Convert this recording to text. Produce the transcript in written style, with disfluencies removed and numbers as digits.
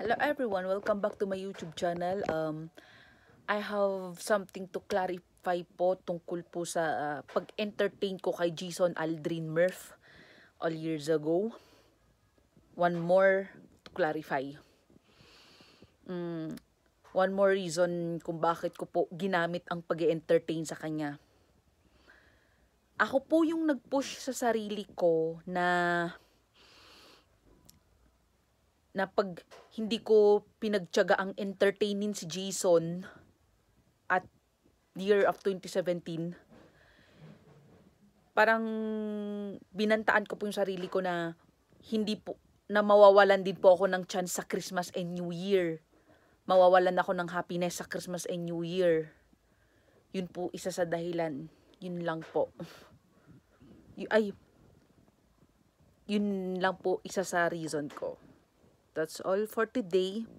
Hello everyone, welcome back to my YouTube channel. I have something to clarify po tungkol po sa pag-entertain ko kay Jason Aldrin Murph all years ago. One more to clarify. One more reason kung bakit ko po ginamit ang pag-entertain sa kanya. Ako po yung nag-push sa sarili ko na pag hindi ko pinagtiyaga ang entertainin si Jason at year of 2017, parang binantaan ko po yung sarili ko na hindi po, na mawawalan din po ako ng chance sa Christmas and New Year. Mawawalan ako ng happiness sa Christmas and New Year. Yun po isa sa dahilan. Yun lang po. Yun lang po isa sa reason ko. That's all for today.